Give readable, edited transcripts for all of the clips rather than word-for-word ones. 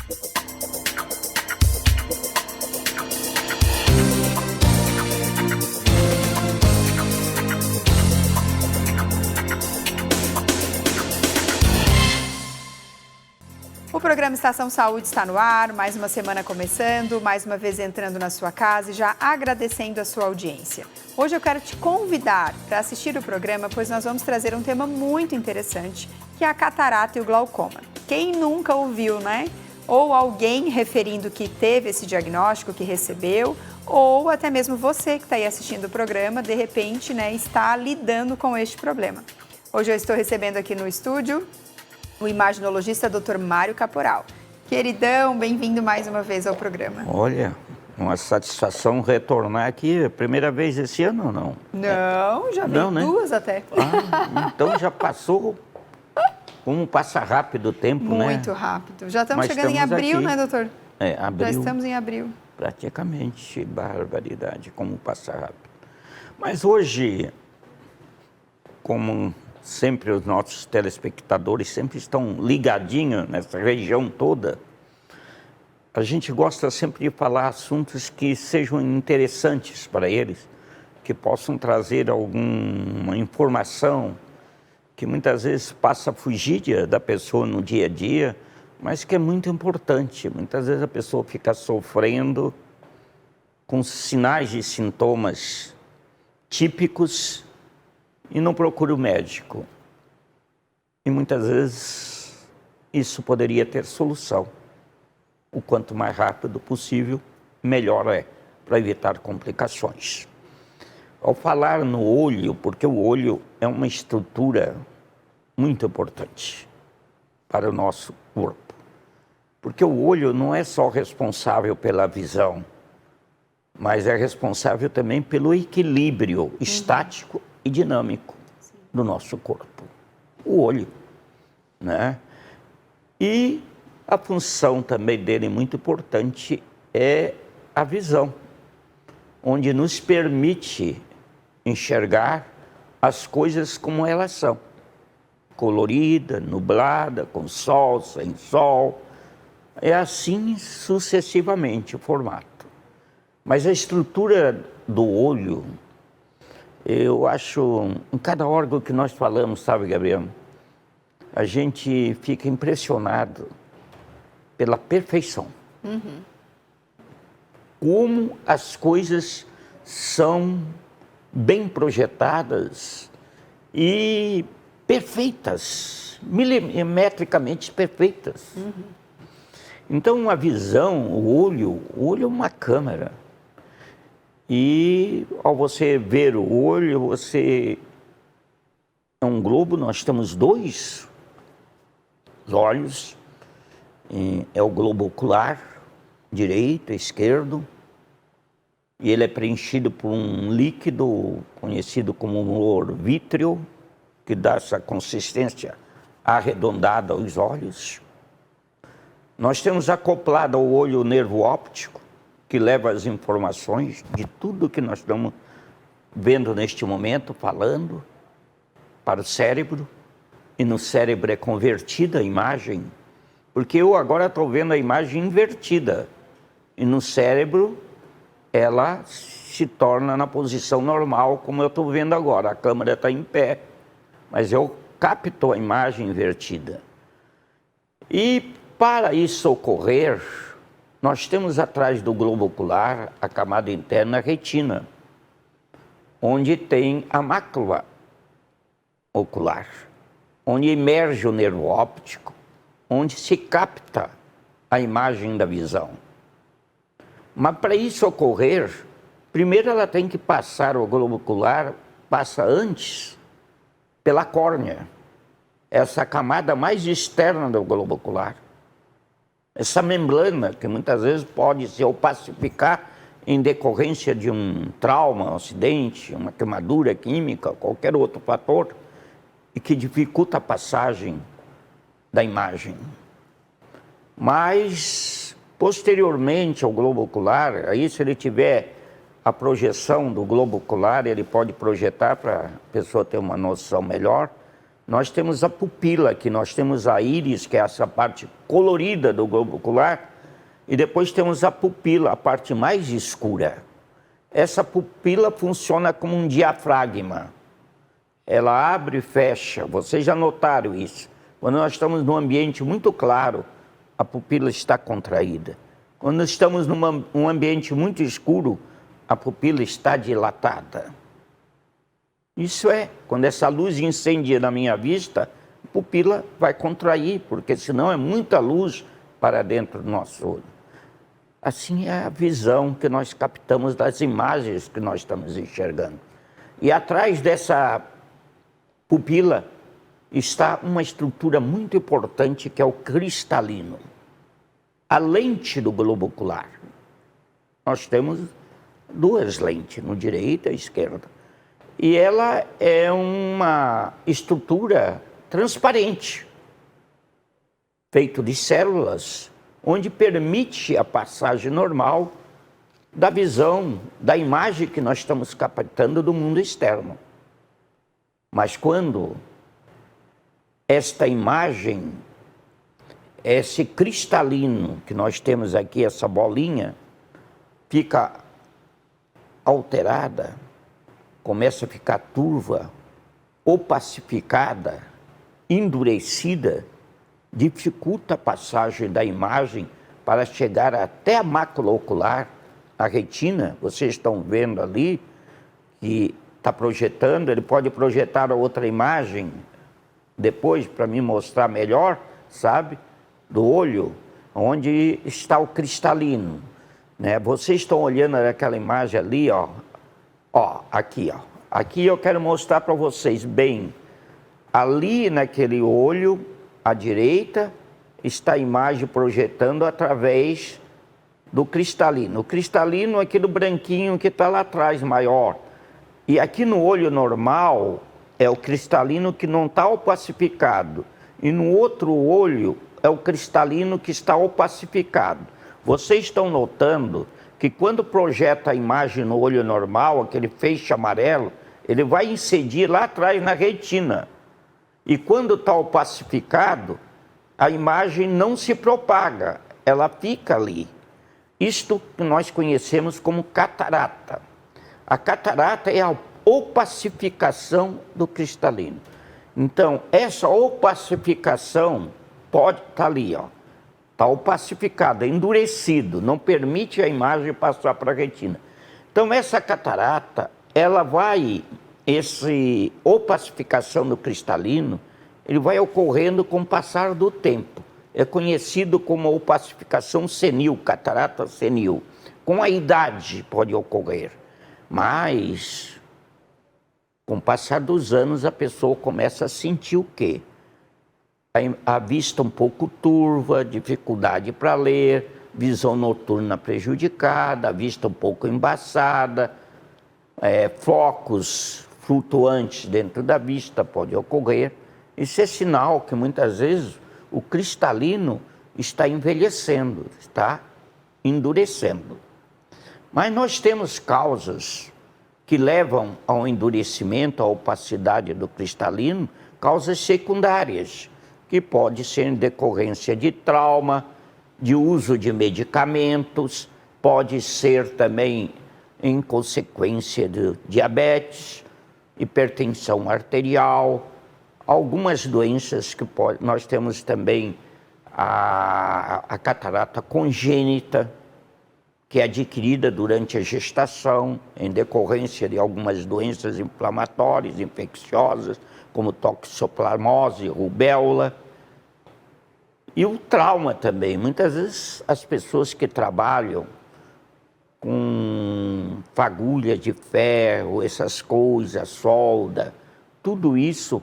O programa Estação Saúde está no ar, mais uma semana começando, mais uma vez entrando na sua casa e já agradecendo a sua audiência. Hoje eu quero te convidar para assistir o programa, pois nós vamos trazer um tema muito interessante, que é a catarata e o glaucoma. Quem nunca ouviu, né? Ou alguém referindo que teve esse diagnóstico, que recebeu, ou até mesmo você que está aí assistindo o programa, de repente, né, está lidando com este problema. Hoje eu estou recebendo aqui no estúdio o imaginologista Dr. Mário Caporal. Queridão, bem-vindo mais uma vez ao programa. Olha, uma satisfação retornar aqui. Primeira vez esse ano ou não? Não, já veio duas até. Então já passou. Como passa rápido o tempo, né? Muito rápido. Já estamos chegando em abril, aqui, né, doutor? Abril. Já estamos em abril. Praticamente, barbaridade, como passa rápido. Mas hoje, como sempre os nossos telespectadores sempre estão ligadinhos nessa região toda, a gente gosta sempre de falar assuntos que sejam interessantes para eles, que possam trazer alguma informação que muitas vezes passa a fugir da pessoa no dia a dia, mas que é muito importante. Muitas vezes a pessoa fica sofrendo com sinais e sintomas típicos e não procura o médico. E muitas vezes isso poderia ter solução. O quanto mais rápido possível, melhor é, para evitar complicações. Ao falar no olho, porque o olho é uma estrutura muito importante para o nosso corpo. Porque o olho não é só responsável pela visão, mas é responsável também pelo equilíbrio estático e dinâmico do nosso corpo. O olho, né? E a função também dele muito importante é a visão, onde nos permite enxergar as coisas como elas são. Colorida, nublada, com sol, sem sol. É assim sucessivamente o formato. Mas a estrutura do olho, eu acho, em cada órgão que nós falamos, sabe, Gabriel, a gente fica impressionado pela perfeição. Como as coisas são bem projetadas e perfeitas, milimetricamente perfeitas. Então, a visão, o olho é uma câmera. E ao você ver o olho, você é um globo, nós temos dois olhos, é o globo ocular, direito, esquerdo, e ele é preenchido por um líquido conhecido como humor vítreo, que dá essa consistência arredondada aos olhos. Nós temos acoplado ao olho o nervo óptico, que leva as informações de tudo que nós estamos vendo neste momento, falando, para o cérebro, e no cérebro é convertida a imagem, porque eu agora estou vendo a imagem invertida, e no cérebro ela se torna na posição normal, como eu estou vendo agora. A câmera está em pé, mas eu capto a imagem invertida. E para isso ocorrer, nós temos atrás do globo ocular a camada interna, a retina, onde tem a mácula ocular, onde emerge o nervo óptico, onde se capta a imagem da visão. Mas para isso ocorrer, primeiro ela tem que passar, o globo ocular passa antes pela córnea, essa camada mais externa do globo ocular. Essa membrana que muitas vezes pode se opacificar em decorrência de um trauma, um acidente, uma queimadura química, qualquer outro fator, e que dificulta a passagem da imagem. Mas, posteriormente ao globo ocular, aí se ele tiver a projeção do globo ocular, ele pode projetar, para a pessoa ter uma noção melhor, nós temos a pupila, que nós temos a íris, que é essa parte colorida do globo ocular, e depois temos a pupila, a parte mais escura. Essa pupila funciona como um diafragma. Ela abre e fecha, vocês já notaram isso. Quando nós estamos num ambiente muito claro, a pupila está contraída. Quando estamos num ambiente muito escuro, a pupila está dilatada. Isso é, quando essa luz incendia na minha vista, a pupila vai contrair, porque senão é muita luz para dentro do nosso olho. Assim é a visão que nós captamos das imagens que nós estamos enxergando. E atrás dessa pupila está uma estrutura muito importante, que é o cristalino. A lente do globo ocular. Nós temos duas lentes, no direita e esquerda. E ela é uma estrutura transparente, feito de células, onde permite a passagem normal da visão, da imagem que nós estamos captando do mundo externo. Mas quando esta imagem, esse cristalino que nós temos aqui, essa bolinha, fica alterada, começa a ficar turva, opacificada, endurecida, dificulta a passagem da imagem para chegar até a mácula ocular, a retina. Vocês estão vendo ali que está projetando, ele pode projetar a outra imagem depois para me mostrar melhor, sabe? Do olho, onde está o cristalino, né? Vocês estão olhando aquela imagem ali, ó. Aqui, ó. Aqui eu quero mostrar para vocês bem. Ali naquele olho, à direita, está a imagem projetando através do cristalino. O cristalino é aquele branquinho que está lá atrás, maior. E aqui no olho normal, é o cristalino que não está opacificado. E no outro olho, é o cristalino que está opacificado. Vocês estão notando que quando projeta a imagem no olho normal, aquele feixe amarelo, ele vai incidir lá atrás na retina. E quando está opacificado, a imagem não se propaga, ela fica ali. Isto que nós conhecemos como catarata. A catarata é a opacificação do cristalino. Então, essa opacificação pode estar ali, ó. Está opacificada, endurecido, não permite a imagem passar para a retina. Então, essa catarata, ela vai, essa opacificação do cristalino, ele vai ocorrendo com o passar do tempo. É conhecido como opacificação senil, catarata senil. Com a idade pode ocorrer, mas com o passar dos anos a pessoa começa a sentir o quê? A vista um pouco turva, dificuldade para ler, visão noturna prejudicada, a vista um pouco embaçada, focos flutuantes dentro da vista pode ocorrer. Isso é sinal que muitas vezes o cristalino está envelhecendo, está endurecendo. Mas nós temos causas que levam ao endurecimento, à opacidade do cristalino, causas secundárias, que pode ser em decorrência de trauma, de uso de medicamentos, pode ser também em consequência de diabetes, hipertensão arterial, algumas doenças que nós temos também a catarata congênita, que é adquirida durante a gestação, em decorrência de algumas doenças inflamatórias, infecciosas, como toxoplasmose, rubéola. E o trauma também. Muitas vezes as pessoas que trabalham com fagulha de ferro, essas coisas, solda, tudo isso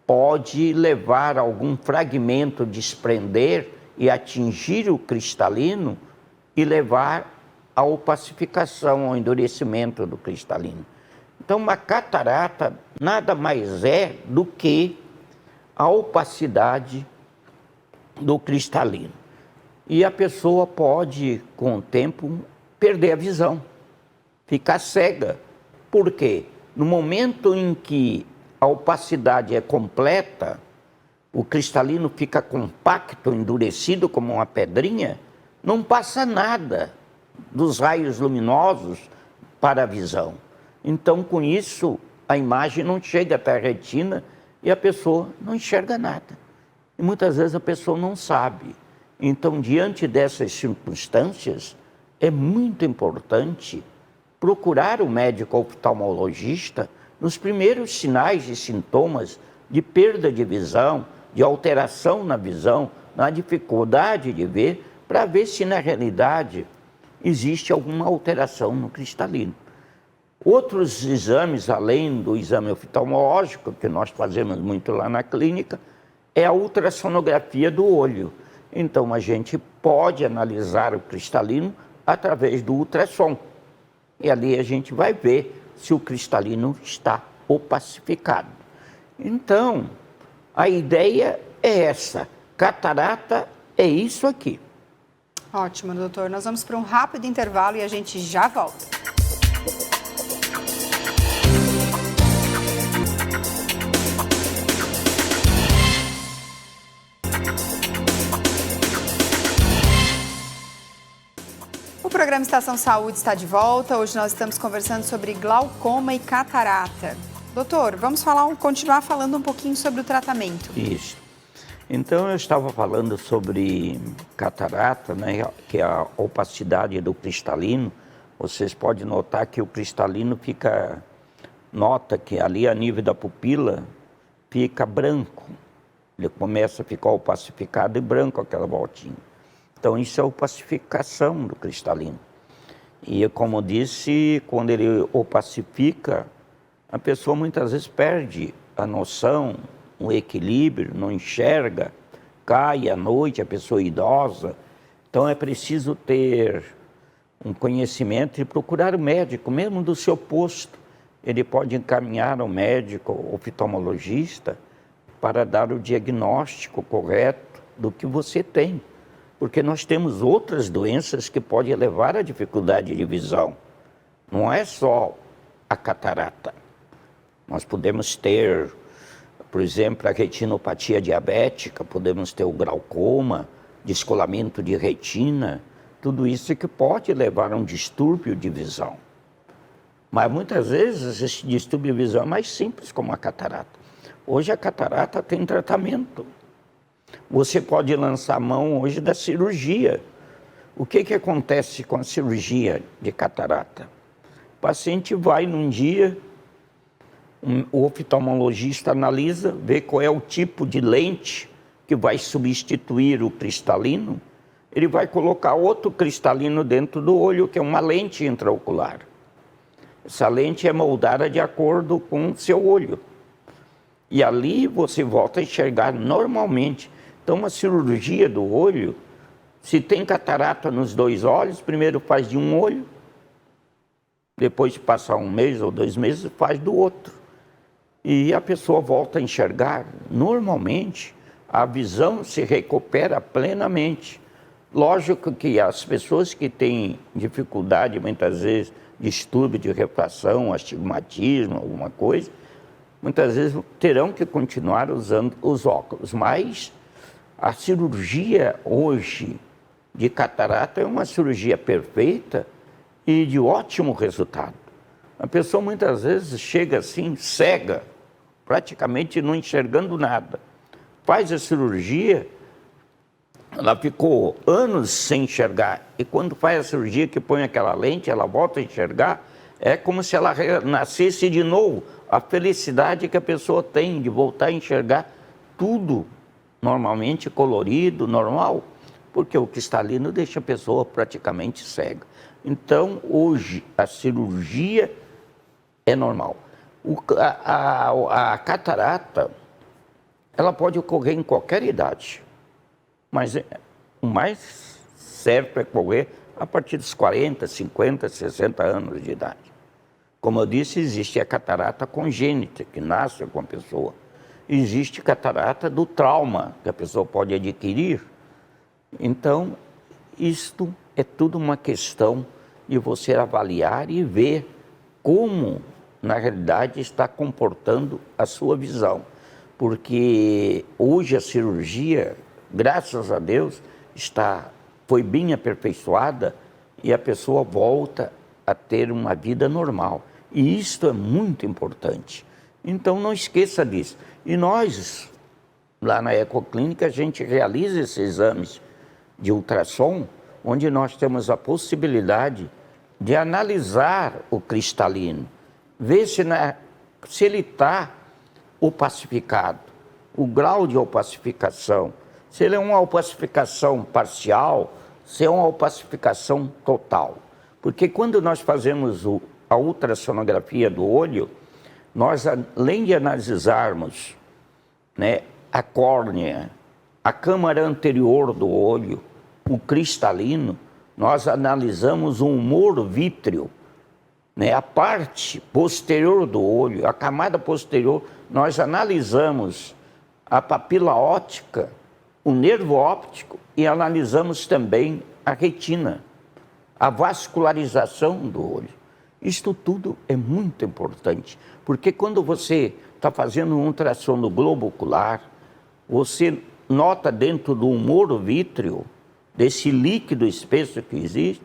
pode levar a algum fragmento desprender e atingir o cristalino e levar à opacificação, ao endurecimento do cristalino. Então, uma catarata nada mais é do que a opacidade do cristalino. E a pessoa pode, com o tempo, perder a visão, ficar cega. Por quê? No momento em que a opacidade é completa, o cristalino fica compacto, endurecido como uma pedrinha, não passa nada dos raios luminosos para a visão. Então, com isso, a imagem não chega até a retina e a pessoa não enxerga nada. E muitas vezes a pessoa não sabe. Então, diante dessas circunstâncias, é muito importante procurar o médico oftalmologista nos primeiros sinais e sintomas de perda de visão, de alteração na visão, na dificuldade de ver, para ver se na realidade existe alguma alteração no cristalino. Outros exames, além do exame oftalmológico, que nós fazemos muito lá na clínica, é a ultrassonografia do olho. Então, a gente pode analisar o cristalino através do ultrassom. E ali a gente vai ver se o cristalino está opacificado. Então, a ideia é essa. Catarata é isso aqui. Ótimo, doutor. Nós vamos para um rápido intervalo e a gente já volta. O programa Estação Saúde está de volta. Hoje nós estamos conversando sobre glaucoma e catarata. Doutor, vamos continuar falando um pouquinho sobre o tratamento. Isso. Então, eu estava falando sobre catarata, né, que é a opacidade do cristalino. Vocês podem notar que o cristalino nota que ali a nível da pupila fica branco. Ele começa a ficar opacificado e branco aquela voltinha. Então, isso é a opacificação do cristalino. E, como disse, quando ele opacifica, a pessoa muitas vezes perde a noção, o equilíbrio, não enxerga, cai à noite, a pessoa idosa. Então, é preciso ter um conhecimento e procurar o médico, mesmo do seu posto. Ele pode encaminhar ao médico oftalmologista para dar o diagnóstico correto do que você tem. Porque nós temos outras doenças que podem levar à dificuldade de visão. Não é só a catarata. Nós podemos ter, por exemplo, a retinopatia diabética, podemos ter o glaucoma, descolamento de retina, tudo isso que pode levar a um distúrbio de visão. Mas muitas vezes esse distúrbio de visão é mais simples como a catarata. Hoje a catarata tem tratamento. Você pode lançar a mão hoje da cirurgia. O que acontece com a cirurgia de catarata? O paciente vai num dia, o oftalmologista analisa, vê qual é o tipo de lente que vai substituir o cristalino. Ele vai colocar outro cristalino dentro do olho, que é uma lente intraocular. Essa lente é moldada de acordo com o seu olho. E ali você volta a enxergar normalmente. Então, uma cirurgia do olho, se tem catarata nos dois olhos, primeiro faz de um olho, depois de passar 1 mês ou 2 meses, faz do outro. E a pessoa volta a enxergar normalmente, a visão se recupera plenamente. Lógico que as pessoas que têm dificuldade, muitas vezes, distúrbio de refração, astigmatismo, alguma coisa, muitas vezes terão que continuar usando os óculos, mas a cirurgia hoje de catarata é uma cirurgia perfeita e de ótimo resultado. A pessoa muitas vezes chega assim, cega, praticamente não enxergando nada. Faz a cirurgia, ela ficou anos sem enxergar. E quando faz a cirurgia que põe aquela lente, ela volta a enxergar, é como se ela nascesse de novo. A felicidade que a pessoa tem de voltar a enxergar tudo normalmente colorido, normal, porque o cristalino deixa a pessoa praticamente cega. Então, hoje, a cirurgia é normal. A catarata, ela pode ocorrer em qualquer idade, mas o mais certo é ocorrer a partir dos 40, 50, 60 anos de idade. Como eu disse, existe a catarata congênita, que nasce com a pessoa. Existe catarata do trauma, que a pessoa pode adquirir. Então, isto é tudo uma questão de você avaliar e ver como na realidade, está comportando a sua visão. Porque hoje a cirurgia, graças a Deus, foi bem aperfeiçoada e a pessoa volta a ter uma vida normal. E isto é muito importante. Então, não esqueça disso. E nós, lá na Ecoclínica, a gente realiza esses exames de ultrassom, onde nós temos a possibilidade de analisar o cristalino, ver se ele está opacificado, o grau de opacificação, se ele é uma opacificação parcial, se é uma opacificação total. Porque quando nós fazemos a ultrassonografia do olho, nós, além de analisarmos, né, a córnea, a câmara anterior do olho, o cristalino, nós analisamos o humor vítreo, né, a parte posterior do olho, a camada posterior, nós analisamos a papila óptica, o nervo óptico e analisamos também a retina, a vascularização do olho. Isto tudo é muito importante, porque quando você está fazendo um ultrassom no globo ocular, você nota dentro do humor vítreo, desse líquido espesso que existe,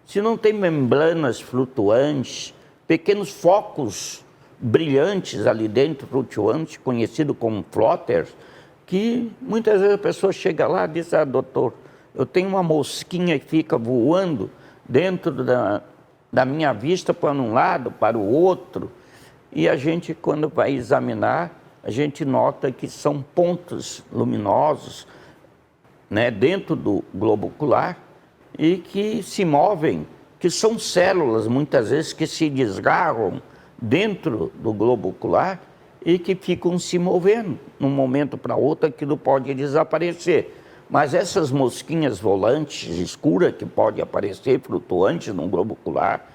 se não tem membranas flutuantes, pequenos focos brilhantes ali dentro, flutuantes, conhecido como flotters, que muitas vezes a pessoa chega lá e diz, doutor, eu tenho uma mosquinha que fica voando dentro da minha vista para um lado, para o outro, e a gente, quando vai examinar, a gente nota que são pontos luminosos, né, dentro do globo ocular e que se movem, que são células, muitas vezes, que se desgarram dentro do globo ocular e que ficam se movendo. De um momento para outro, aquilo pode desaparecer. Mas essas mosquinhas volantes escuras que podem aparecer, flutuantes no globo ocular,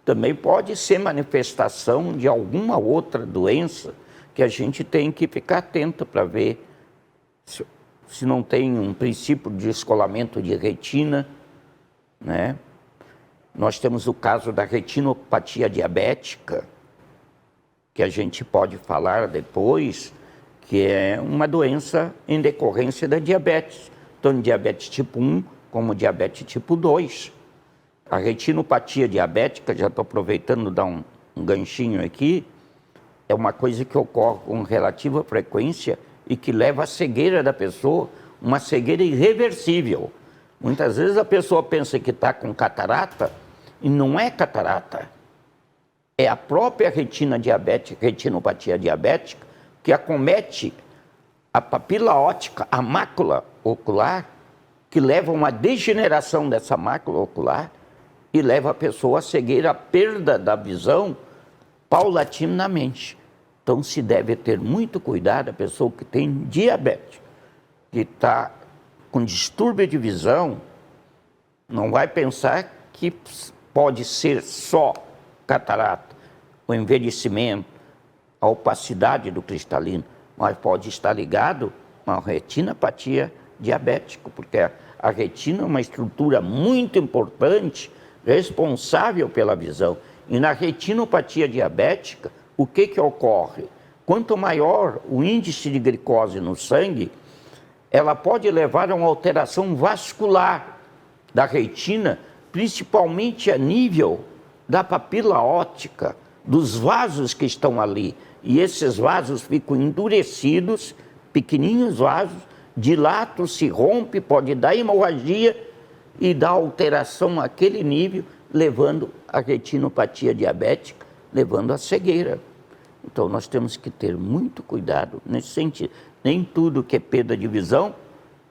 também pode ser manifestação de alguma outra doença que a gente tem que ficar atento para ver se não tem um princípio de descolamento de retina, né? Nós temos o caso da retinopatia diabética, que a gente pode falar depois, que é uma doença em decorrência da diabetes, tanto diabetes tipo 1 como diabetes tipo 2. A retinopatia diabética, já estou aproveitando dar um ganchinho aqui, é uma coisa que ocorre com relativa frequência e que leva à cegueira da pessoa, uma cegueira irreversível. Muitas vezes a pessoa pensa que está com catarata e não é catarata. É a própria retina diabética, retinopatia diabética, que acomete a papila óptica, a mácula ocular, que leva a uma degeneração dessa mácula ocular e leva a pessoa à cegueira, à perda da visão paulatinamente. Então se deve ter muito cuidado a pessoa que tem diabetes, que está com distúrbio de visão, não vai pensar que pode ser só catarata, o envelhecimento, a opacidade do cristalino, mas pode estar ligado a uma retinopatia diabética, porque a retina é uma estrutura muito importante, responsável pela visão. E na retinopatia diabética, o que ocorre? Quanto maior o índice de glicose no sangue, ela pode levar a uma alteração vascular da retina, principalmente a nível da papila óptica, dos vasos que estão ali. E esses vasos ficam endurecidos, pequenininhos vasos, dilatam, se rompe, pode dar hemorragia e dar alteração àquele nível, levando a retinopatia diabética, levando à cegueira. Então nós temos que ter muito cuidado nesse sentido. Nem tudo que é perda de visão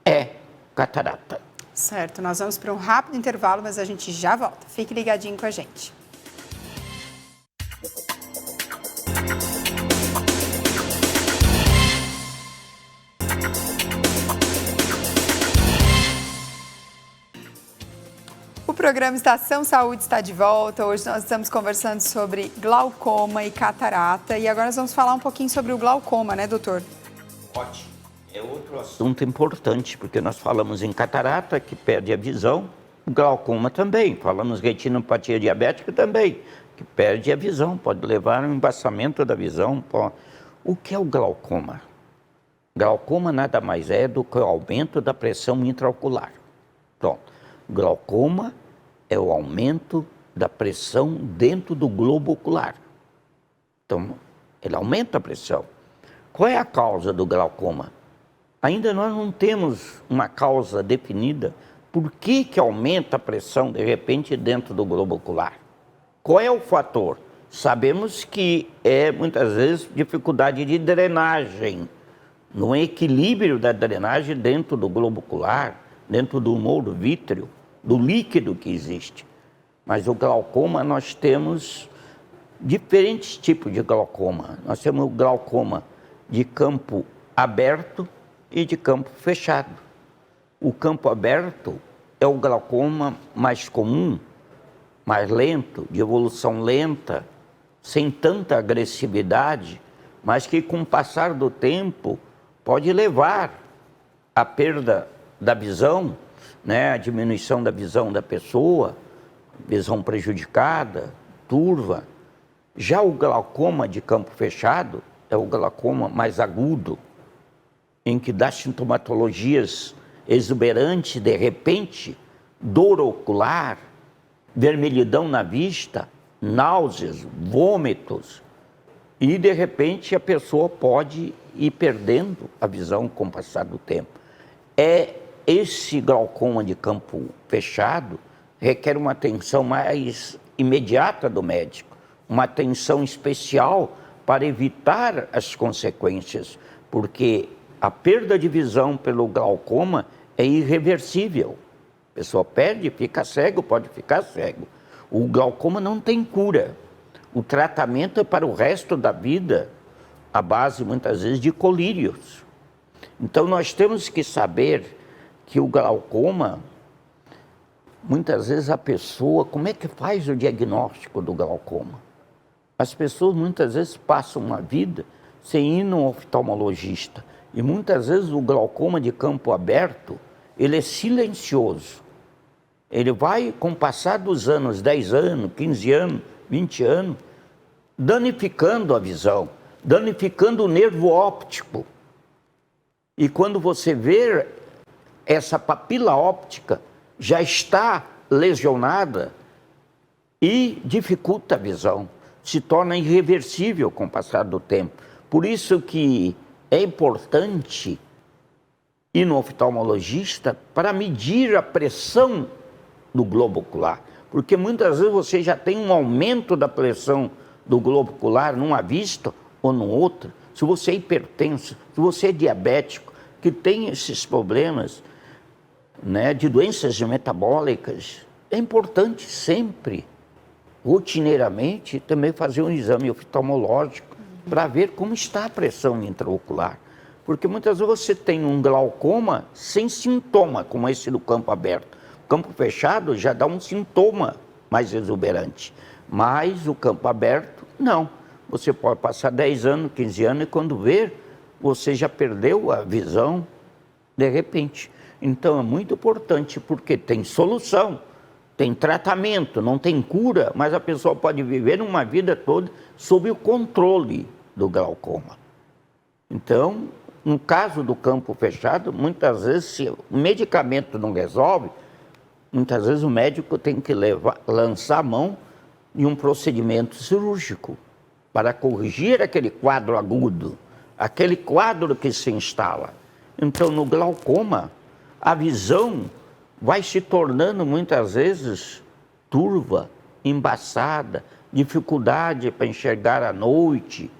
é catarata. Certo, nós vamos para um rápido intervalo, mas a gente já volta. Fique ligadinho com a gente. O programa Estação Saúde está de volta. Hoje nós estamos conversando sobre glaucoma e catarata. E agora nós vamos falar um pouquinho sobre o glaucoma, né, doutor? Ótimo. É outro assunto importante, porque nós falamos em catarata, que perde a visão, o glaucoma também, falamos retinopatia diabética também, que perde a visão, pode levar a um embaçamento da visão. O que é o glaucoma? Glaucoma nada mais é do que o aumento da pressão intraocular. Pronto. Glaucoma é o aumento da pressão dentro do globo ocular. Então, ele aumenta a pressão. Qual é a causa do glaucoma? Ainda nós não temos uma causa definida. Por que aumenta a pressão, de repente, dentro do globo ocular? Qual é o fator? Sabemos que é, muitas vezes, dificuldade de drenagem, no equilíbrio da drenagem dentro do globo ocular, dentro do humor vítreo, do líquido que existe. Mas o glaucoma, nós temos diferentes tipos de glaucoma. Nós temos o glaucoma de campo aberto e de campo fechado. O campo aberto é o glaucoma mais comum, mais lento, de evolução lenta, sem tanta agressividade, mas que com o passar do tempo pode levar à perda da visão, né, a diminuição da visão da pessoa, visão prejudicada, turva. Já o glaucoma de campo fechado é o glaucoma mais agudo, em que dá sintomatologias exuberantes, de repente, dor ocular, vermelhidão na vista, náuseas, vômitos, e de repente a pessoa pode ir perdendo a visão com o passar do tempo. Esse glaucoma de campo fechado requer uma atenção mais imediata do médico, uma atenção especial para evitar as consequências, porque a perda de visão pelo glaucoma é irreversível. A pessoa perde, fica cego, pode ficar cego. O glaucoma não tem cura. O tratamento é para o resto da vida, à base, muitas vezes, de colírios. Então, nós temos que saber que o glaucoma, muitas vezes a pessoa, como é que faz o diagnóstico do glaucoma? As pessoas, muitas vezes, passam uma vida sem ir no oftalmologista. E, muitas vezes, o glaucoma de campo aberto, ele é silencioso. Ele vai, com o passar dos anos, 10 anos, 15 anos, 20 anos, danificando a visão, danificando o nervo óptico. E quando você vê, essa papila óptica já está lesionada e dificulta a visão, se torna irreversível com o passar do tempo. Por isso que é importante ir no oftalmologista para medir a pressão do globo ocular, porque muitas vezes você já tem um aumento da pressão do globo ocular numa vista ou no outra. Se você é hipertenso, se você é diabético, que tem esses problemas, né, de doenças metabólicas, é importante sempre, rotineiramente, também fazer um exame oftalmológico para ver como está a pressão intraocular. Porque muitas vezes você tem um glaucoma sem sintoma, como esse do campo aberto. O campo fechado já dá um sintoma mais exuberante, mas o campo aberto, não. Você pode passar 10 anos, 15 anos e quando ver, você já perdeu a visão de repente. Então é muito importante porque tem solução, tem tratamento, não tem cura, mas a pessoa pode viver uma vida toda sob o controle do glaucoma. Então, no caso do campo fechado, muitas vezes, se o medicamento não resolve, muitas vezes o médico tem que lançar a mão em um procedimento cirúrgico para corrigir aquele quadro agudo, aquele quadro que se instala. Então, no glaucoma, a visão vai se tornando muitas vezes turva, embaçada, dificuldade para enxergar à noite,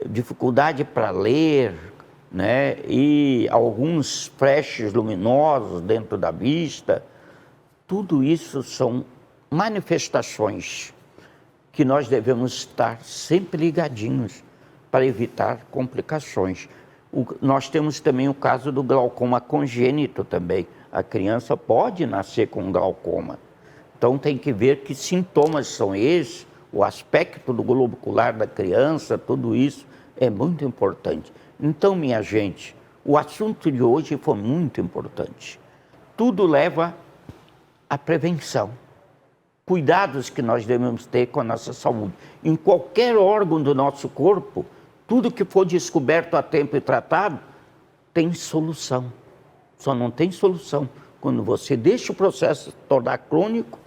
dificuldade para ler, né? E alguns flashes luminosos dentro da vista. Tudo isso são manifestações que nós devemos estar sempre ligadinhos para evitar complicações. Nós temos também o caso do glaucoma congênito também. A criança pode nascer com glaucoma. Então tem que ver que sintomas são esses, o aspecto do globo ocular da criança, tudo isso é muito importante. Então, minha gente, o assunto de hoje foi muito importante. Tudo leva à prevenção. cuidados que nós devemos ter com a nossa saúde. Em qualquer órgão do nosso corpo, tudo que for descoberto a tempo e tratado, tem solução. Só não tem solução quando você deixa o processo se tornar crônico,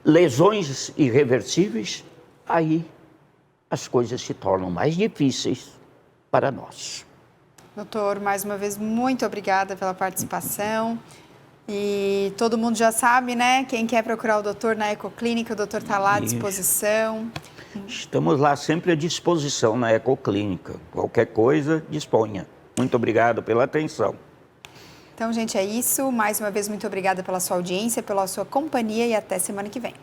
lesões irreversíveis, aí as coisas se tornam mais difíceis para nós. Doutor, mais uma vez, muito obrigada pela participação. E todo mundo já sabe, né? Quem quer procurar o doutor na Ecoclínica, o doutor está lá à disposição. Estamos lá sempre à disposição na Ecoclínica. Qualquer coisa, disponha. Muito obrigado pela atenção. Então, gente, é isso. Mais uma vez, muito obrigada pela sua audiência, pela sua companhia e até semana que vem.